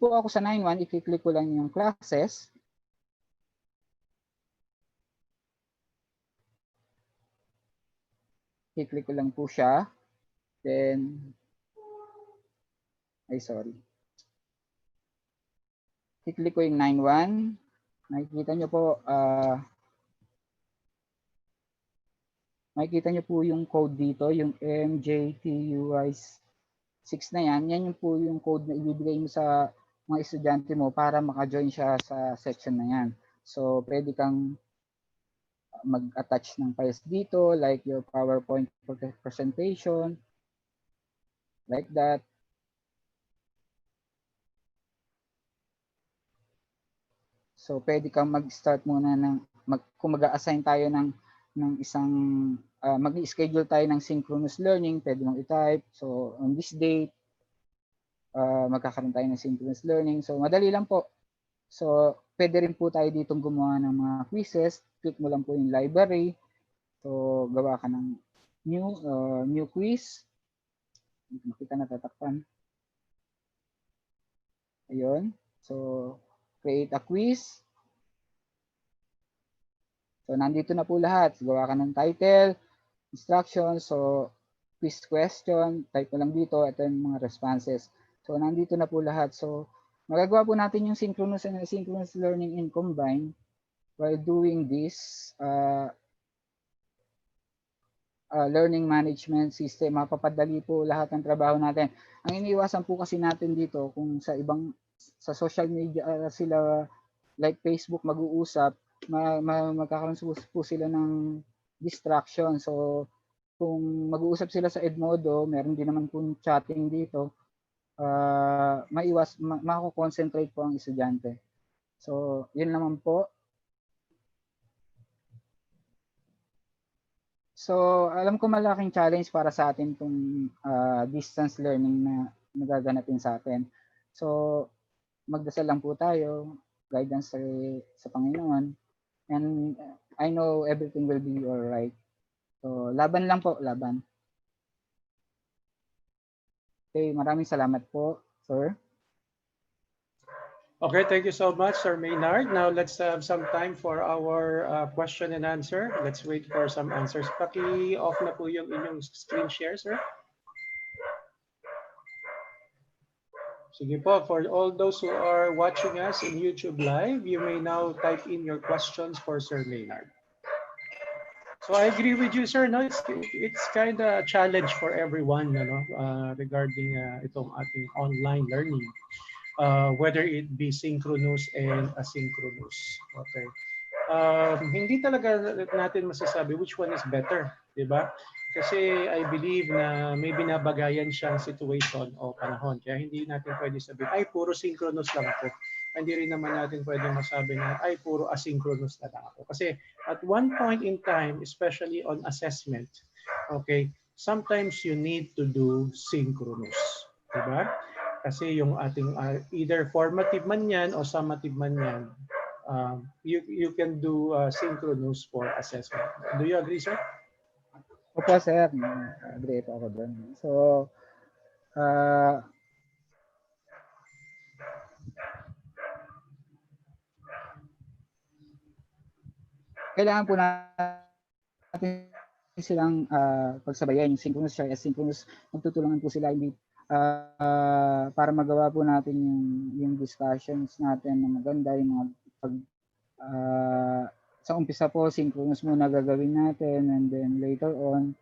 po ako sa 9.1, i-click ko lang yung classes. I-click ko lang po siya. Then, i-click ko yung 9.1. Makikita nyo po yung code dito, yung MJTUY 6 na yan, yan yung po yung code na ibibigay mo sa mga estudyante mo para maka-join siya sa section na yan. So, pwede kang mag-attach ng files dito, like your PowerPoint presentation, like that. So, pwede kang mag-start muna ng, kung mag-assign tayo ng isang, mag-schedule tayo ng synchronous learning, pwede mong i-type. So, on this date, magkakaroon tayo ng synchronous learning. So, madali lang po. So, pwede rin po tayo ditong gumawa ng mga quizzes. Click mo lang po yung library. So, gawa ka ng new quiz. Makita na tatakpan. Ayun. So, create a quiz. So, nandito na po lahat. Gawa ka ng title, instructions. So, quiz question. Type mo lang dito. Ito yung mga responses. So, nandito na po lahat. So, magagawa po natin yung synchronous and asynchronous learning in combine. While doing this, learning management system, mapapadali po lahat ng trabaho natin. Ang iniiwasan po kasi natin dito, kung sa social media sila, like Facebook, mag-uusap, magkakaroon po sila ng distraction. So, kung mag-uusap sila sa Edmodo, meron din naman po chatting dito, mako-concentrate po ang estudyante. So, yun naman po. So, alam ko malaking challenge para sa atin itong distance learning na nagaganapin sa atin. So, magdasal lang po tayo, guidance sa Panginoon, and I know everything will be alright. So, laban lang po, laban. Okay, maraming salamat po, sir. Okay, thank you so much, Sir Maynard. Now let's have some time for our question and answer. Let's wait for some answers. Paki-off na po yung inyong screen share, sir. Sige po, for all those who are watching us in YouTube Live, you may now type in your questions for Sir Maynard. So I agree with you, sir. No, it's kind of a challenge for everyone, regarding itong ating online learning. Whether it be synchronous and asynchronous. Okay. Hindi talaga natin masasabi which one is better, di ba? Kasi I believe na may binabagayan siyang situation o panahon. Kaya hindi natin pwede sabihin, ay puro synchronous lang ako. Hindi rin naman natin pwede masabi na, ay puro asynchronous na lang ako. Kasi at one point in time, especially on assessment, okay, sometimes you need to do synchronous. Di ba? Kasi yung ating either formative man yan o summative man yan, you can do synchronous for assessment. Do you agree, sir? Opo, sir. Agree po ako doon. So, kailangan po natin silang pagsabayan, yung synchronous at asynchronous. Magtutulungan po sila hindi para magawa po natin yung discussions natin na maganda, yung mga sa umpisa po synchronous muna gagawin natin, and then later on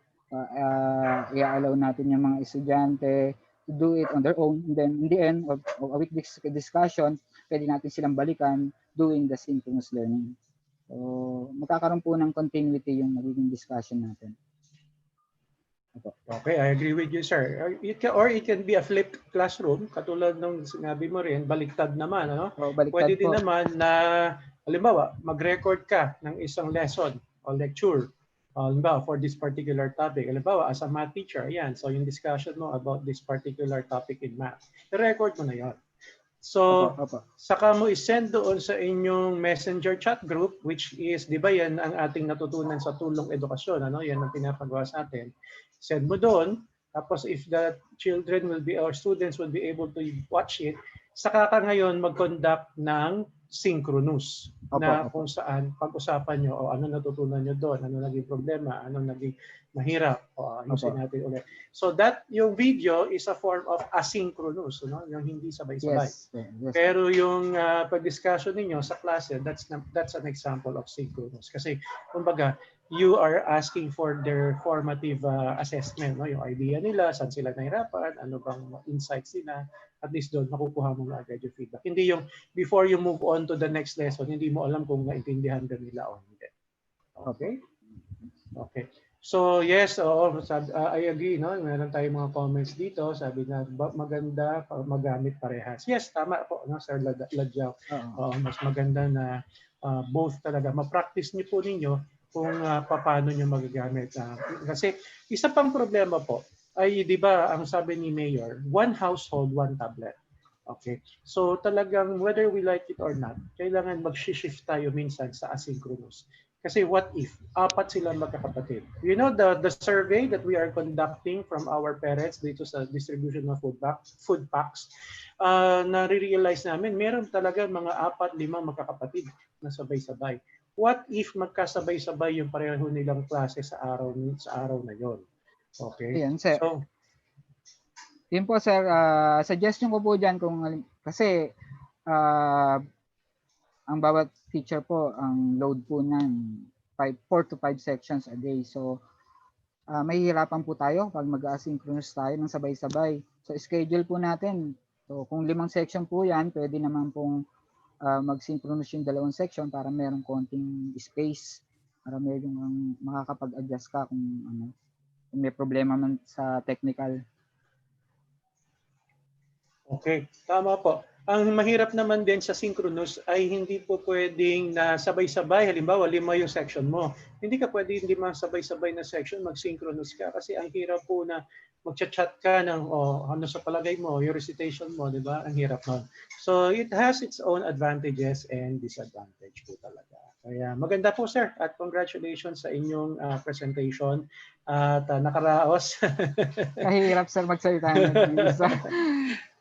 i-allow natin yung mga estudyante to do it on their own, and then in the end of a week discussion, pwede natin silang balikan doing the synchronous learning. So, magkakaroon po ng continuity yung magiging discussion natin. Okay, I agree with you, sir. It can be a flipped classroom, katulad nung sinabi mo rin, baliktad naman, ano? Baliktad pwede din po naman na, halimbawa, mag-record ka ng isang lesson o lecture, halimbawa, for this particular topic. Halimbawa, as a math teacher, yan. So, yung discussion mo about this particular topic in math, i-record mo na yon. So, saka mo i-send doon sa inyong messenger chat group, which is, di ba yan ang ating natutunan sa tulong edukasyon, ano? Yan ang pinapagawa sa atin. Send mo doon, tapos if the children will be, or students will be able to watch it, saka ka ngayon mag-conduct ng synchronous na kung saan pag-usapan nyo o ano natutunan nyo doon, ano naging problema, ano naging mahirap, o ayusin natin ulit. So that, yung video is a form of asynchronous, no? Yung hindi sabay-sabay. Yes. Yes. Pero yung pag-discussion ninyo sa klase, that's an example of synchronous. Kasi, kumbaga, you are asking for their formative assessment, no? Yung idea nila, saan sila nahirapan, ano bang insights nila, at least doon makukuha mo na agad yung feedback. Hindi yung before you move on to the next lesson, hindi mo alam kung naintindihan ba nila o hindi. Okay? Okay. So yes, I agree, no? Meron tayong mga comments dito, sabi na maganda magamit parehas. Yes, tama po, no, Sir Ladjaw. Mas maganda na both talaga. Ma-practice niyo po ninyo kung paano niyo magagamit. Kasi isa pang problema po ay, di ba, ang sabi ni Mayor, one household, one tablet. Okay. So talagang whether we like it or not, kailangan mag-shift tayo minsan sa asynchronous. Kasi what if apat sila magkakapatid? You know, the survey that we are conducting from our parents dito sa distribution ng food packs, nare-realize namin meron talaga mga 4-5 magkakapatid na sabay-sabay. What if magkasabay-sabay yung pareho nilang klase sa araw na yon? Okay? Ayan, sir. So, yun po, sir, suggestion ko po dyan kasi ang bawat teacher po, ang load po ng 4 to 5 sections a day. So, mahihirapan po tayo pag mag-asynchronous tayo ng sabay-sabay. So, schedule po natin. So, kung 5 section po yan, pwede naman pong mag-synchronous yung 2 section para merong konting space para medyo makakapag-adjust ka kung may problema man sa technical. Okay, tama po. Ang mahirap naman din sa synchronous ay hindi po pwedeng na sabay-sabay. Halimbawa, 5 yung section mo. Hindi ka pwedeng 5 sabay-sabay na section, mag-synchronous ka. Kasi ang hirap po na mag-chat ka ng ano sa palagay mo, yung recitation mo, di ba? Ang hirap nun. So it has its own advantages and disadvantage po talaga. Kaya maganda po, sir, at congratulations sa inyong presentation at nakaraos. Kahirap, sir, magsalita.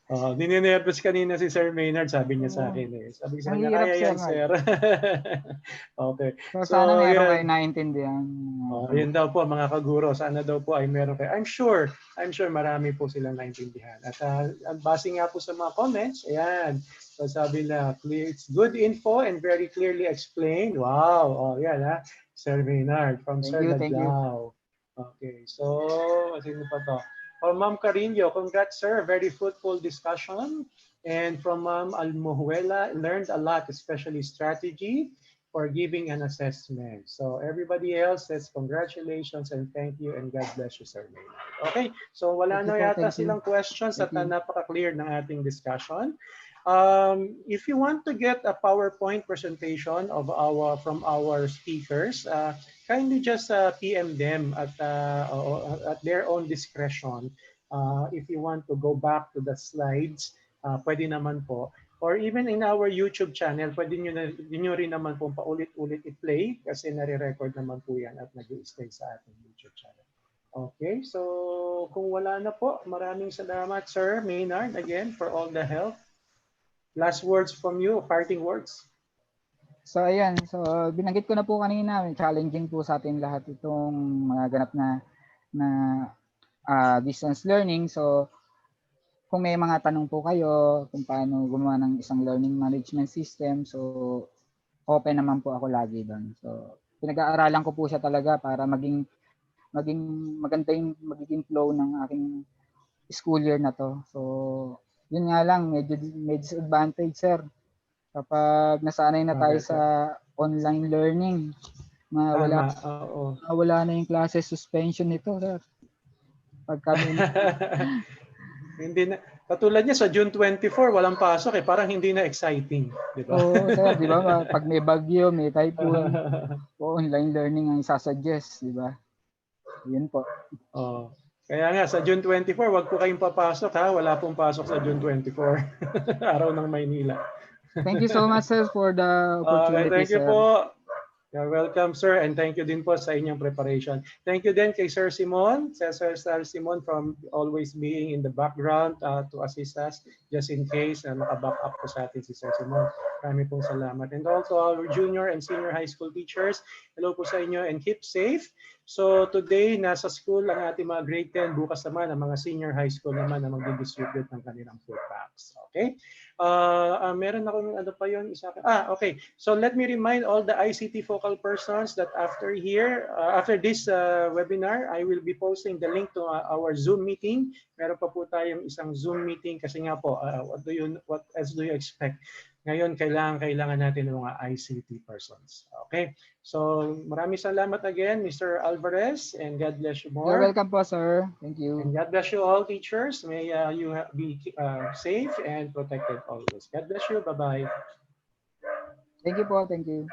Ninenervous kanina si Sir Maynard, sabi niya sa akin eh. Sabi sa kanya, kaya yan, sir. Okay. So sana meron kayo naiintindihan. Yun daw po, mga kaguro. Sana daw po ay meron kayo. I'm sure marami po silang naintindihan. At base nga po sa mga comments, ayan. So sabi na, it's good info and very clearly explained. Wow. Yan ha. Sir Maynard from Sir Ladjaw. Okay. So, sino pa to? From Ma'am Carillo, congrats, sir. Very fruitful discussion. And from Ma'am Almohuela, learned a lot, especially strategy for giving an assessment. So everybody else says congratulations and thank you and God bless you, sir. Okay, so wala na yata silang questions at napaka-clear ng ating discussion. If you want to get a PowerPoint presentation of from our speakers, kindly just PM them at their own discretion. If you want to go back to the slides, pwede naman po. Or even in our YouTube channel, pwede nyo rin naman po paulit-ulit i-play kasi nare-record naman po yan at nag-i-stay sa ating YouTube channel. Okay, so kung wala na po, maraming salamat, Sir Maynard, again, for all the help. Last words from you, parting words. So ayan, so binanggit ko na po kanina, challenging po sa atin lahat itong mga ganap na distance learning. So kung may mga tanong po kayo kung paano gumawa ng isang learning management system, so open naman po ako lagi doon. So pinag-aaralan ko po siya talaga para maging maganda yung magiging flow ng aking school year na to. So yun nga lang, medyo may disadvantage, sir. Kapag nasanay na tayo sa online learning, wala na yung classes suspension nito, sir. Pagka hindi na, katulad niya sa June 24, walang pasok eh, parang hindi na exciting, di ba? Oo, sir, di ba? Pag may bagyo, may typhoon, online learning ang isasuggest, di ba? Yun po. Kaya nga, sa June 24, wag po kayong papasok ha. Wala pong pasok sa June 24. Araw ng Maynila. Thank you so much, sir, for the opportunity, thank you po. You're welcome, sir. And thank you din po sa inyong preparation. Thank you din kay Sir Simon, Sir Simon, from always being in the background to assist us just in case naka-back up po sa atin si Sir Simon. Marami pong salamat. And also our junior and senior high school teachers, hello po sa inyo and keep safe. So today, nasa school ang ating mga grade 10. Bukas naman, ang mga senior high school naman na magdi-distribute ng kanilang food packs. Okay? Meron akong ano pa yun? Okay. So let me remind all the ICT focal persons that after this webinar, I will be posting the link to our Zoom meeting. Meron pa po tayong isang Zoom meeting kasi nga po, what else do you expect? Ngayon, kailangan natin ng mga ICT persons. Okay? So, maraming salamat again, Mr. Alvarez, and God bless you more. You're welcome po, sir. Thank you. And God bless you all, teachers. May you be safe and protected always. God bless you. Bye-bye. Thank you po. Thank you.